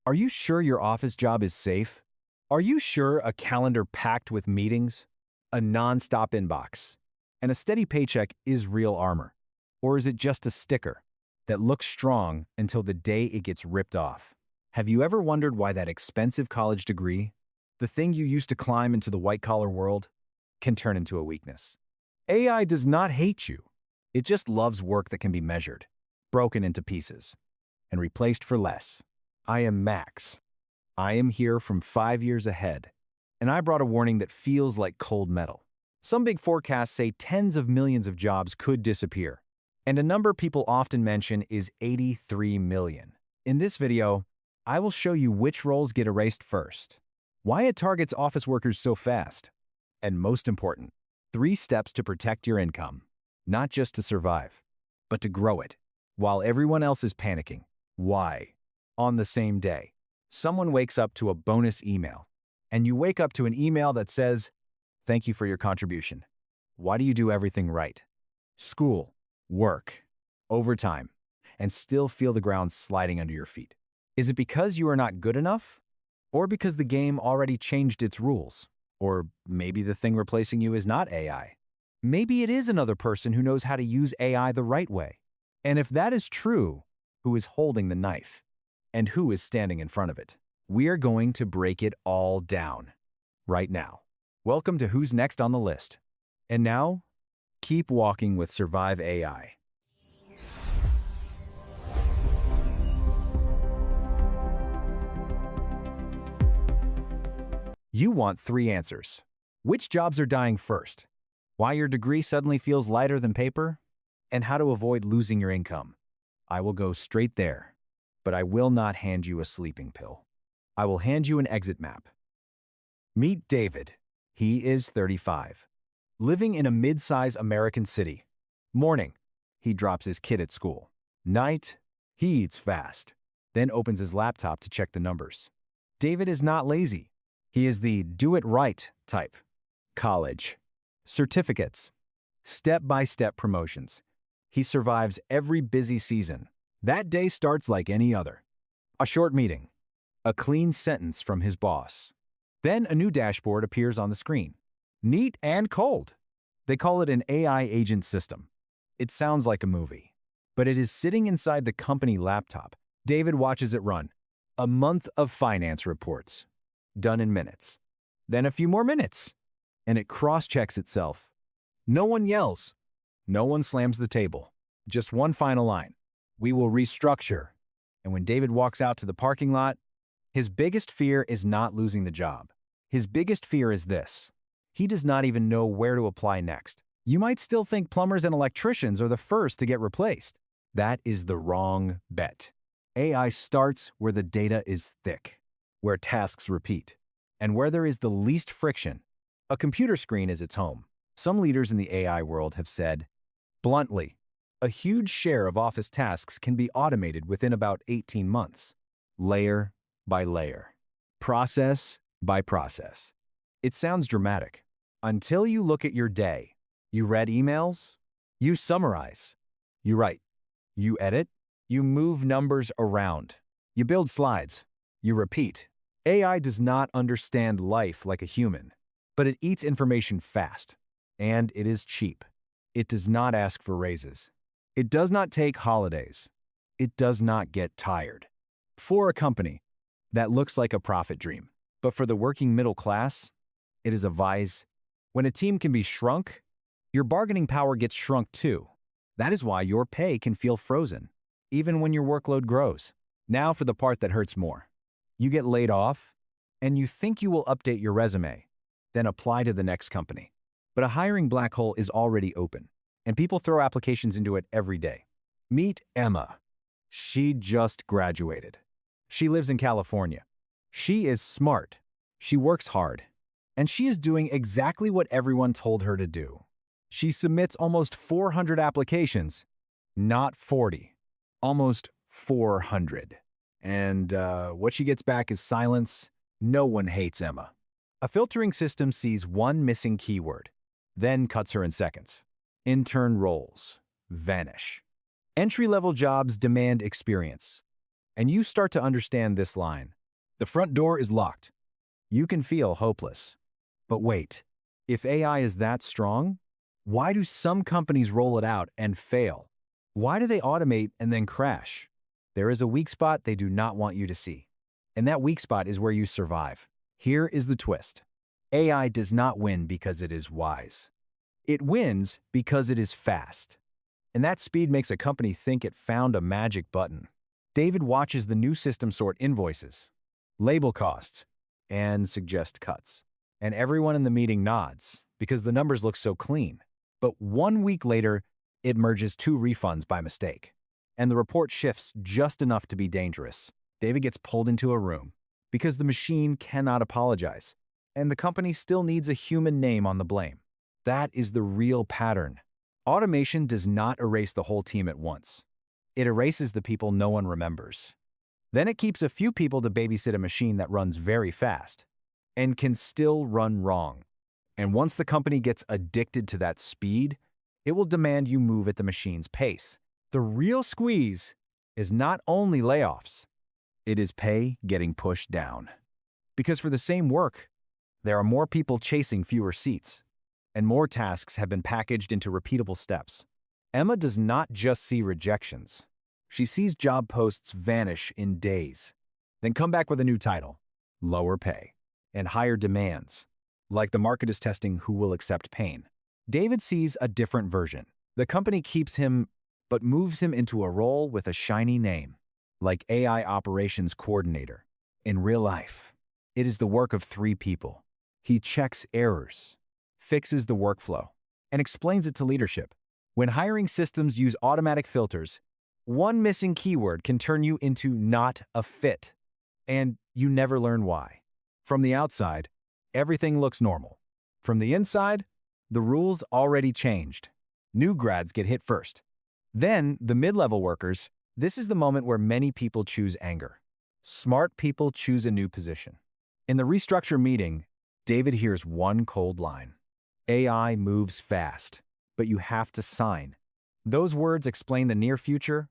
Are you sure your office job is safe? Are you sure a calendar packed with meetings, a non-stop inbox, and a steady paycheck is real armor? Or is it just a sticker that looks strong until the day it gets ripped off? Have you ever wondered why that expensive college degree, the thing you used to climb into the white-collar world, can turn into a weakness? AI does not hate you. It just loves work that can be measured, broken into pieces, and replaced for less. I am Max. I am here from 5 years ahead, and I brought a warning that feels like cold metal. Some big forecasts say tens of millions of jobs could disappear, and a number people often mention is 83 million. In this video, I will show you which roles get erased first, why it targets office workers so fast, and most important, 3 steps to protect your income, not just to survive, but to grow it, while everyone else is panicking. Why? On the same day, someone wakes up to a bonus email, and you wake up to an email that says, "Thank you for your contribution. Why do you do everything right? School, work, overtime, and still feel the ground sliding under your feet. Is it because you are not good enough? Or because the game already changed its rules? Or maybe the thing replacing you is not AI. Maybe it is another person who knows how to use AI the right way. And if that is true, who is holding the knife? And who is standing in front of it? We are going to break it all down right now. Welcome to Who's Next on the List. And now, keep walking with Survive AI. You want 3 answers. Which jobs are dying first? Why your degree suddenly feels lighter than paper? And how to avoid losing your income. I will go straight there. But I will not hand you a sleeping pill. I will hand you an exit map. Meet David. He is 35, living in a mid-size American city. Morning, he drops his kid at school. Night, he eats fast, then opens his laptop to check the numbers. David is not lazy. He is the do-it-right type. College, certificates, step-by-step promotions. He survives every busy season. That day starts like any other. A short meeting. A clean sentence from his boss. Then a new dashboard appears on the screen. Neat and cold. They call it an AI agent system. It sounds like a movie, but it is sitting inside the company laptop. David watches it run. A month of finance reports. Done in minutes. Then a few more minutes. And it cross-checks itself. No one yells. No one slams the table. Just one final line. We will restructure. And when David walks out to the parking lot, his biggest fear is not losing the job. His biggest fear is this. He does not even know where to apply next. You might still think plumbers and electricians are the first to get replaced. That is the wrong bet. AI starts where the data is thick, where tasks repeat, and where there is the least friction. A computer screen is its home. Some leaders in the AI world have said, bluntly, a huge share of office tasks can be automated within about 18 months, layer by layer, process by process. It sounds dramatic. Until you look at your day, you read emails, you summarize, you write, you edit, you move numbers around, you build slides, you repeat. AI does not understand life like a human, but it eats information fast, and it is cheap. It does not ask for raises. It does not take holidays. It does not get tired. For a company, that looks like a profit dream. But for the working middle class, it is a vice. When a team can be shrunk, your bargaining power gets shrunk too. That is why your pay can feel frozen, even when your workload grows. Now for the part that hurts more. You get laid off, and you think you will update your resume, then apply to the next company. But a hiring black hole is already open, and people throw applications into it every day. Meet Emma. She just graduated. She lives in California. She is smart. She works hard. And she is doing exactly what everyone told her to do. She submits almost 400 applications, not 40, almost 400. And what she gets back is silence. No one hates Emma. A filtering system sees one missing keyword, then cuts her in seconds. Intern roles vanish. Entry-level jobs demand experience. And you start to understand this line. The front door is locked. You can feel hopeless. But wait, if AI is that strong, why do some companies roll it out and fail? Why do they automate and then crash? There is a weak spot they do not want you to see. And that weak spot is where you survive. Here is the twist. AI does not win because it is wise. It wins because it is fast. And that speed makes a company think it found a magic button. David watches the new system sort invoices, label costs, and suggest cuts. And everyone in the meeting nods because the numbers look so clean. But 1 week later, it merges 2 refunds by mistake. And the report shifts just enough to be dangerous. David gets pulled into a room because the machine cannot apologize. And the company still needs a human name on the blame. That is the real pattern. Automation does not erase the whole team at once. It erases the people no one remembers. Then it keeps a few people to babysit a machine that runs very fast and can still run wrong. And once the company gets addicted to that speed, it will demand you move at the machine's pace. The real squeeze is not only layoffs, it is pay getting pushed down. Because for the same work, there are more people chasing fewer seats, and more tasks have been packaged into repeatable steps. Emma does not just see rejections. She sees job posts vanish in days, then come back with a new title, lower pay, and higher demands, like the market is testing who will accept pain. David sees a different version. The company keeps him, but moves him into a role with a shiny name, like AI Operations Coordinator. In real life, it is the work of 3 people. He checks errors, fixes the workflow, and explains it to leadership. When hiring systems use automatic filters, one missing keyword can turn you into not a fit, and you never learn why. From the outside, everything looks normal. From the inside, the rules already changed. New grads get hit first. Then, the mid-level workers. This is the moment where many people choose anger. Smart people choose a new position. In the restructure meeting, David hears one cold line. AI moves fast, but you have to sign. Those words explain the near future.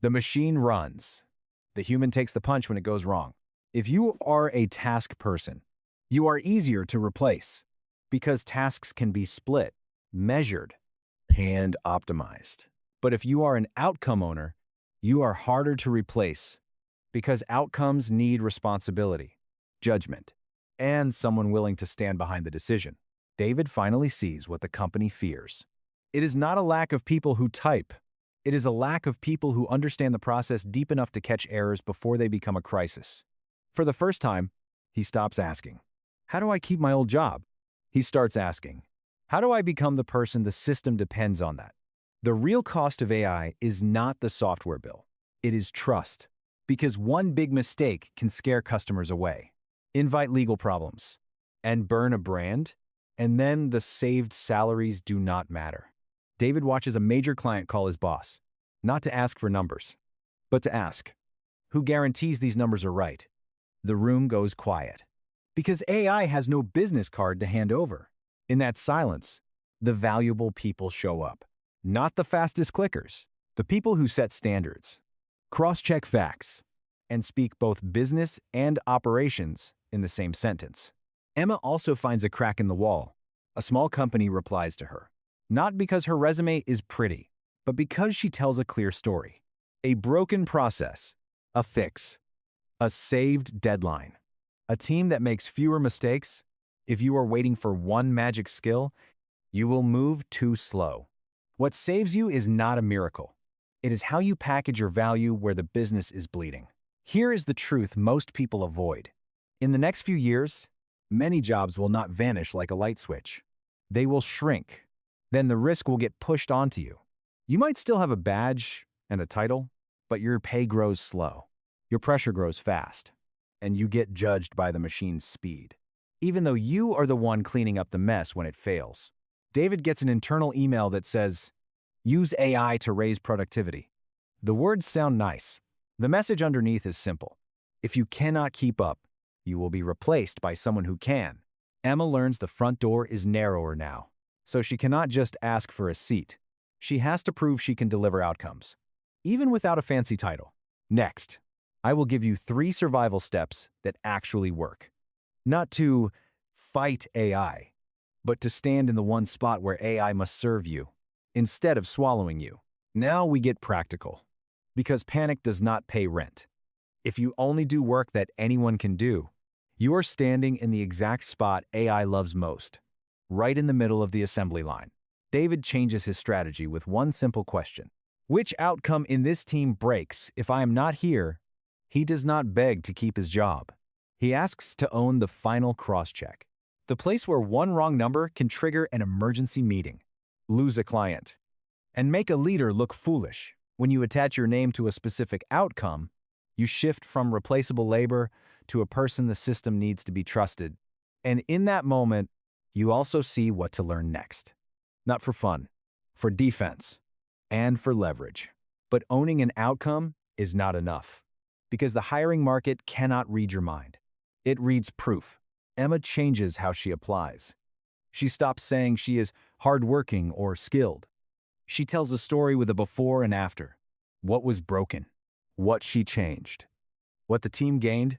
The machine runs. The human takes the punch when it goes wrong. If you are a task person, you are easier to replace because tasks can be split, measured, and optimized. But if you are an outcome owner, you are harder to replace because outcomes need responsibility, judgment, and someone willing to stand behind the decision. David finally sees what the company fears. It is not a lack of people who type. It is a lack of people who understand the process deep enough to catch errors before they become a crisis. For the first time, he stops asking, "How do I keep my old job?" He starts asking, "How do I become the person the system depends on that?" The real cost of AI is not the software bill. It is trust, because one big mistake can scare customers away, invite legal problems, and burn a brand, and then the saved salaries do not matter. David watches a major client call his boss, not to ask for numbers, but to ask, "Who guarantees these numbers are right?" The room goes quiet, because AI has no business card to hand over. In that silence, the valuable people show up. Not the fastest clickers, the people who set standards, cross-check facts, and speak both business and operations in the same sentence. Emma also finds a crack in the wall. A small company replies to her, not because her resume is pretty, but because she tells a clear story. A broken process, a fix, a saved deadline, a team that makes fewer mistakes. If you are waiting for one magic skill, you will move too slow. What saves you is not a miracle. It is how you package your value where the business is bleeding. Here is the truth most people avoid. In the next few years, many jobs will not vanish like a light switch. They will shrink. Then the risk will get pushed onto you. You might still have a badge and a title, but your pay grows slow. Your pressure grows fast, and you get judged by the machine's speed, even though you are the one cleaning up the mess when it fails. David gets an internal email that says, "Use AI to raise productivity." The words sound nice. The message underneath is simple. If you cannot keep up, you will be replaced by someone who can. Emma learns the front door is narrower now, so she cannot just ask for a seat. She has to prove she can deliver outcomes, even without a fancy title. Next, I will give you 3 survival steps that actually work. Not to fight AI, but to stand in the one spot where AI must serve you, instead of swallowing you. Now we get practical. Because panic does not pay rent. If you only do work that anyone can do, you are standing in the exact spot AI loves most, right in the middle of the assembly line. David changes his strategy with one simple question. Which outcome in this team breaks if I am not here? He does not beg to keep his job. He asks to own the final cross-check. The place where one wrong number can trigger an emergency meeting, lose a client, and make a leader look foolish. When you attach your name to a specific outcome, you shift from replaceable labor to a person the system needs to be trusted. And in that moment, you also see what to learn next. Not for fun, for defense, and for leverage. But owning an outcome is not enough, because the hiring market cannot read your mind. It reads proof. Emma changes how she applies. She stops saying she is hardworking or skilled. She tells a story with a before and after. What was broken, what she changed, what the team gained.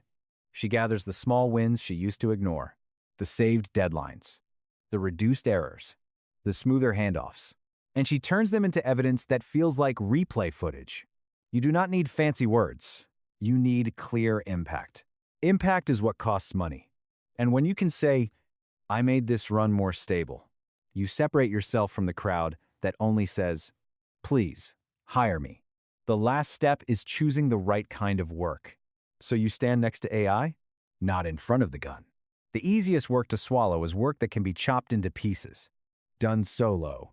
She gathers the small wins she used to ignore, the saved deadlines, the reduced errors, the smoother handoffs, and she turns them into evidence that feels like replay footage. You do not need fancy words. You need clear impact. Impact is what costs money. And when you can say, I made this run more stable, you separate yourself from the crowd that only says, please, hire me. The last step is choosing the right kind of work. So you stand next to AI, not in front of the gun. The easiest work to swallow is work that can be chopped into pieces, done solo,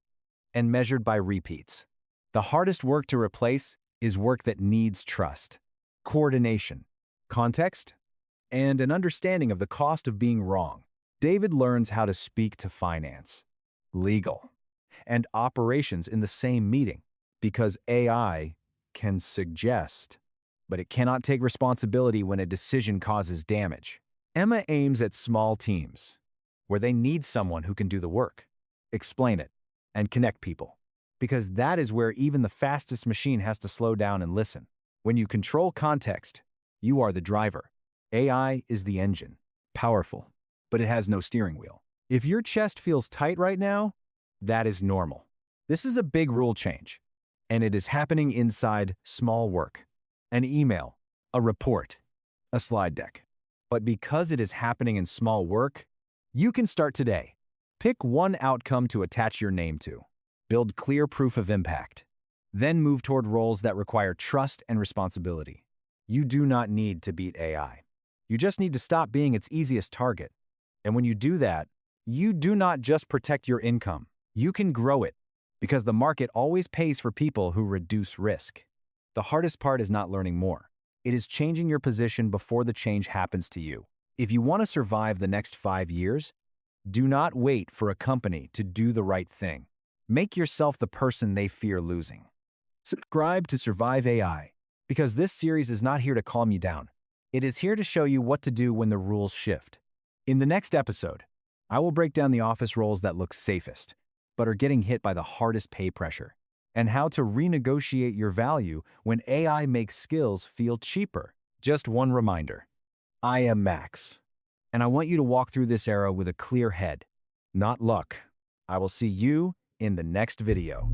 and measured by repeats. The hardest work to replace is work that needs trust, coordination, context, and an understanding of the cost of being wrong. David learns how to speak to finance, legal, and operations in the same meeting because AI can suggest, but it cannot take responsibility when a decision causes damage. Emma aims at small teams, where they need someone who can do the work, explain it, and connect people, because that is where even the fastest machine has to slow down and listen. When you control context, you are the driver. AI is the engine, powerful, but it has no steering wheel. If your chest feels tight right now, that is normal. This is a big rule change, and it is happening inside small work, an email, a report, a slide deck. But because it is happening in small work, you can start today. Pick one outcome to attach your name to. Build clear proof of impact. Then move toward roles that require trust and responsibility. You do not need to beat AI. You just need to stop being its easiest target. And when you do that, you do not just protect your income. You can grow it, because the market always pays for people who reduce risk. The hardest part is not learning more. It is changing your position before the change happens to you. If you want to survive the next 5 years, do not wait for a company to do the right thing. Make yourself the person they fear losing. Subscribe to Survive AI, because this series is not here to calm you down. It is here to show you what to do when the rules shift. In the next episode, I will break down the office roles that look safest, but are getting hit by the hardest pay pressure, and how to renegotiate your value when AI makes skills feel cheaper. Just one reminder, I am Max, and I want you to walk through this era with a clear head, not luck. I will see you in the next video.